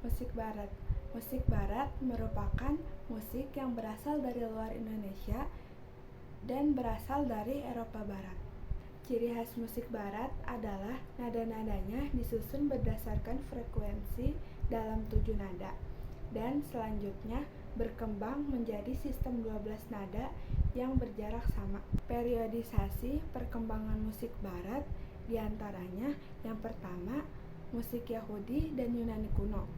Musik barat. Musik barat merupakan musik yang berasal dari luar Indonesia dan berasal dari Eropa Barat. Ciri khas musik barat adalah nada-nadanya disusun berdasarkan frekuensi dalam 7 nada dan selanjutnya berkembang menjadi sistem 12 nada yang berjarak sama. Periodisasi perkembangan musik barat diantaranya yang pertama, musik Yahudi dan Yunani kuno.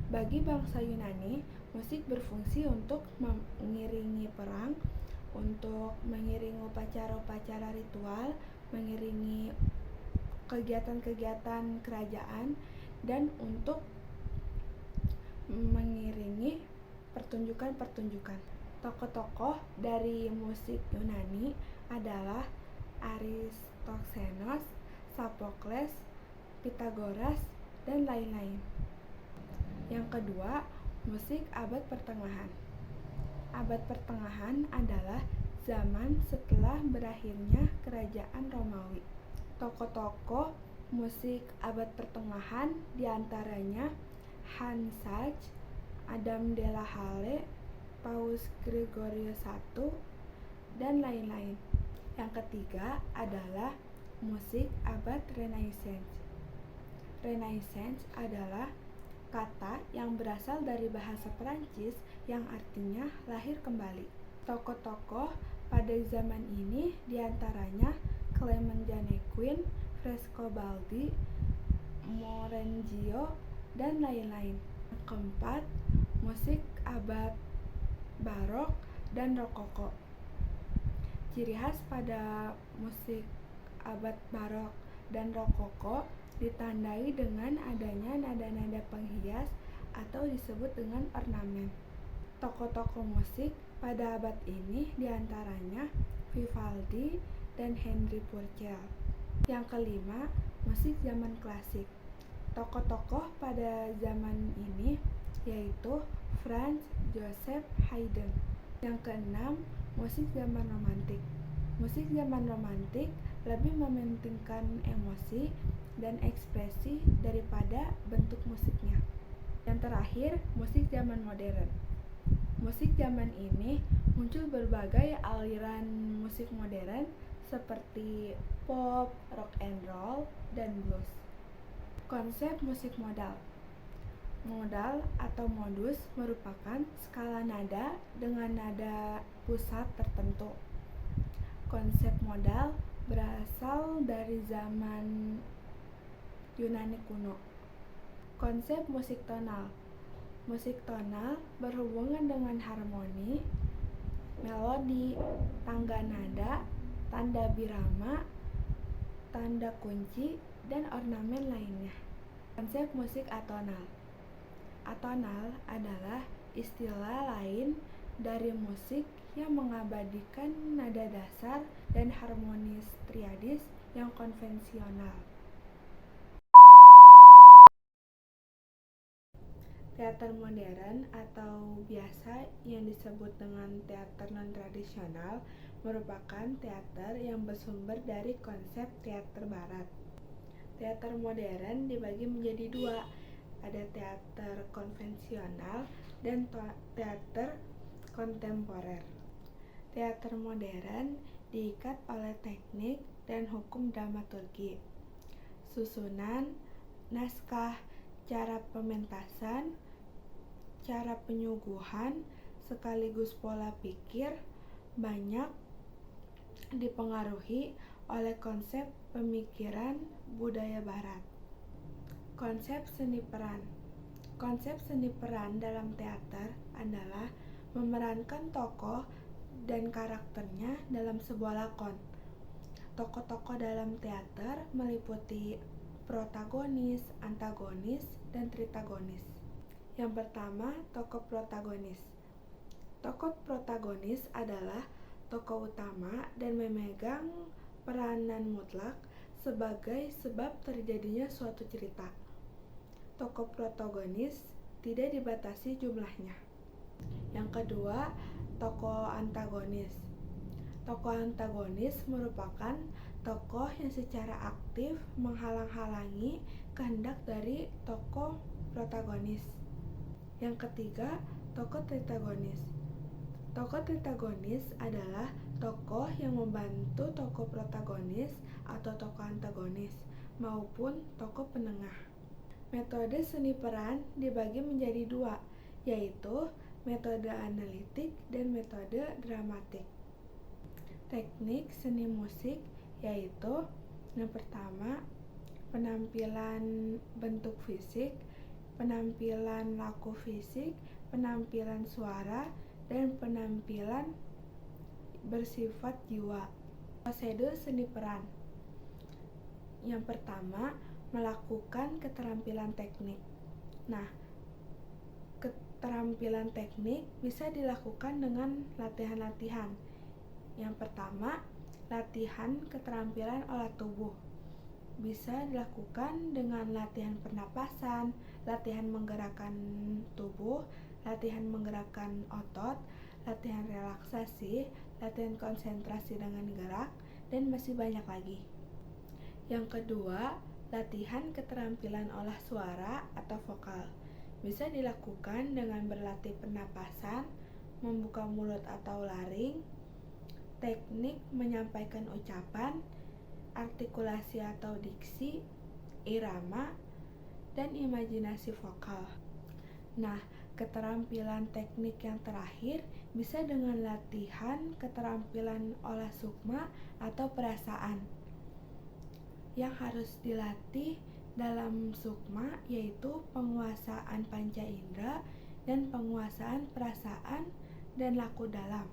Bagi bangsa Yunani, musik berfungsi untuk mengiringi perang, untuk mengiringi upacara-upacara ritual, mengiringi kegiatan-kegiatan kerajaan, dan untuk mengiringi pertunjukan-pertunjukan. Tokoh-tokoh dari musik Yunani adalah Aristoxenos, Sophocles, Pythagoras, dan lain-lain. Yang kedua, musik abad pertengahan. Abad pertengahan adalah zaman setelah berakhirnya kerajaan Romawi. Tokoh-tokoh musik abad pertengahan diantaranya Hans Sachs, Adam de la Halle, Paus Gregorius I, dan lain-lain. Yang ketiga adalah musik abad Renaissance. Renaissance adalah kata yang berasal dari bahasa Perancis yang artinya lahir kembali. Tokoh-tokoh pada zaman ini diantaranya Clement Janequin, Frescobaldi, Morenzio, dan lain-lain. Yang keempat, musik abad barok dan rokoko. Ciri khas pada musik abad barok dan rokoko ditandai dengan adanya nada-nada penghias atau disebut dengan ornamen. Tokoh-tokoh musik pada abad ini diantaranya Vivaldi dan Henry Purcell. Yang kelima, musik zaman klasik. Tokoh-tokoh pada zaman ini yaitu Franz Joseph Haydn. Yang keenam, musik zaman romantik. Musik zaman romantik lebih mementingkan emosi dan ekspresi daripada bentuk musiknya. Yang terakhir, musik zaman modern. Musik zaman ini muncul berbagai aliran musik modern seperti pop, rock and roll, dan blues. Konsep musik modal. Modal atau modus merupakan skala nada dengan nada pusat tertentu. Konsep modal berasal dari zaman Yunani kuno. Konsep musik tonal. Musik tonal berhubungan dengan harmoni, melodi, tangga nada, tanda birama, tanda kunci, dan ornamen lainnya. Konsep musik atonal. Atonal adalah istilah lain dari musik yang mengabadikan nada dasar dan harmonis triadis yang konvensional. Teater modern atau biasa yang disebut dengan teater non-tradisional merupakan teater yang bersumber dari konsep teater barat. Teater modern dibagi menjadi dua, ada teater konvensional dan teater kontemporer. Teater modern diikat oleh teknik dan hukum dramaturgi, susunan, naskah, cara pementasan, cara penyuguhan, sekaligus pola pikir banyak dipengaruhi oleh konsep pemikiran budaya barat. Konsep seni peran. Konsep seni peran dalam teater adalah memerankan tokoh dan karakternya dalam sebuah lakon. Tokoh-tokoh dalam teater meliputi protagonis, antagonis, dan tritagonis. Yang pertama, tokoh protagonis. Tokoh protagonis adalah tokoh utama dan memegang peranan mutlak sebagai sebab terjadinya suatu cerita. Tokoh protagonis tidak dibatasi jumlahnya. Yang kedua, tokoh antagonis. Tokoh antagonis merupakan tokoh yang secara aktif menghalang-halangi kehendak dari tokoh protagonis. Yang ketiga, tokoh tritagonis. Tokoh tritagonis adalah tokoh yang membantu tokoh protagonis atau tokoh antagonis maupun tokoh penengah. Metode seni peran dibagi menjadi dua, yaitu metode analitik dan metode dramatik. Teknik seni musik yaitu yang pertama, penampilan bentuk fisik, penampilan laku fisik, penampilan suara, dan penampilan bersifat jiwa. Prosedur seni peran. Yang pertama, melakukan keterampilan teknik. Nah, keterampilan teknik bisa dilakukan dengan latihan-latihan. Yang pertama, latihan keterampilan olah tubuh. Bisa dilakukan dengan latihan pernapasan, latihan menggerakkan tubuh, latihan menggerakkan otot, latihan relaksasi, latihan konsentrasi dengan gerak, dan masih banyak lagi. Yang kedua, latihan keterampilan olah suara atau vokal. Bisa dilakukan dengan berlatih pernapasan, membuka mulut atau laring, teknik menyampaikan ucapan, artikulasi atau diksi, irama, dan imajinasi vokal. Nah, keterampilan teknik yang terakhir bisa dengan latihan keterampilan olah sukma atau perasaan. Yang harus dilatih dalam sukma yaitu penguasaan panca indera dan penguasaan perasaan dan laku dalam,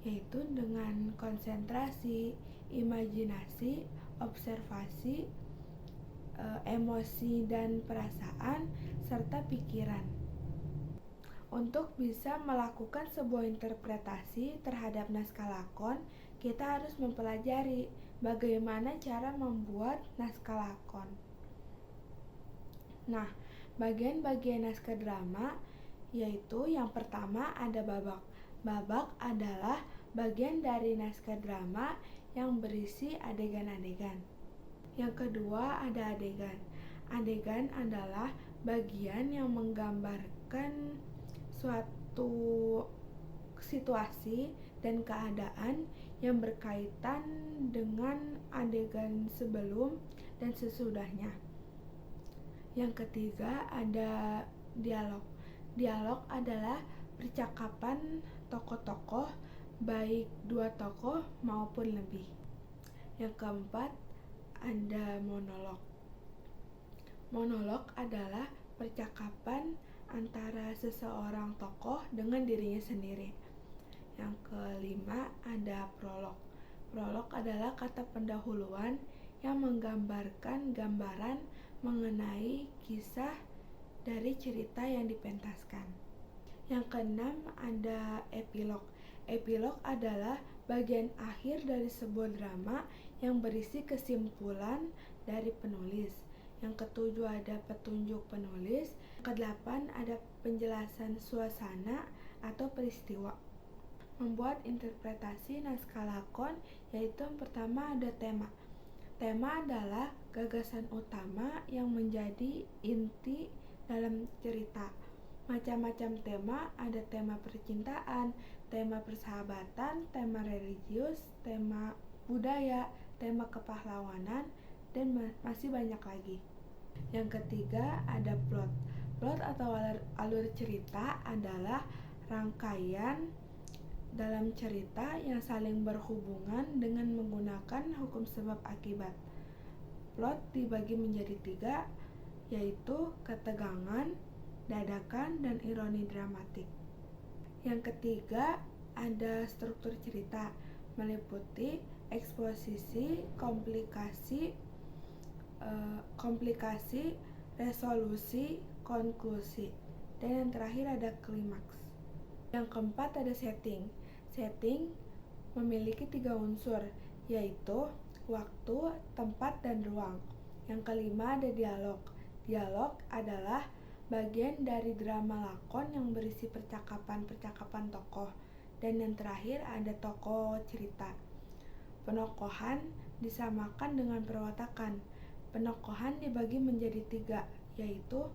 yaitu dengan konsentrasi, imajinasi, observasi, emosi dan perasaan, serta pikiran. Untuk bisa melakukan sebuah interpretasi terhadap naskah lakon, kita harus mempelajari bagaimana cara membuat naskah lakon. Nah, bagian-bagian naskah drama yaitu yang pertama ada babak. Babak adalah bagian dari naskah drama yang berisi adegan-adegan. Yang kedua ada adegan. Adegan adalah bagian yang menggambarkan suatu situasi dan keadaan yang berkaitan dengan adegan sebelum dan sesudahnya. Yang ketiga ada dialog. Dialog adalah percakapan tokoh-tokoh, baik dua tokoh maupun lebih. Yang keempat ada monolog. Monolog adalah percakapan antara seseorang tokoh dengan dirinya sendiri. Yang kelima ada prolog. Prolog adalah kata pendahuluan yang menggambarkan gambaran mengenai kisah dari cerita yang dipentaskan. Yang keenam ada epilog. Epilog adalah bagian akhir dari sebuah drama yang berisi kesimpulan dari penulis. Yang ketujuh ada petunjuk penulis. Yang kedelapan ada penjelasan suasana atau peristiwa. Membuat interpretasi naskah lakon yaitu yang pertama ada tema. Tema adalah gagasan utama yang menjadi inti dalam cerita. Macam-macam tema, ada tema percintaan, tema persahabatan, tema religius, tema budaya, tema kepahlawanan, dan masih banyak lagi. Yang ketiga ada plot. Plot atau alur cerita adalah rangkaian dalam cerita yang saling berhubungan dengan menggunakan hukum sebab akibat. Plot dibagi menjadi 3, yaitu ketegangan, dadakan, dan ironi dramatik. Yang ketiga ada struktur cerita, meliputi eksposisi, komplikasi, resolusi, konklusi, dan yang terakhir ada klimaks. Yang keempat ada setting. Setting memiliki 3 unsur, yaitu waktu, tempat, dan ruang. Yang kelima ada dialog. Dialog adalah bagian dari drama lakon yang berisi percakapan-percakapan tokoh. Dan yang terakhir ada tokoh cerita. Penokohan disamakan dengan perwatakan. Penokohan dibagi menjadi 3, yaitu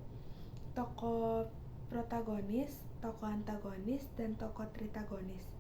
tokoh protagonis, tokoh antagonis, dan tokoh tritagonis.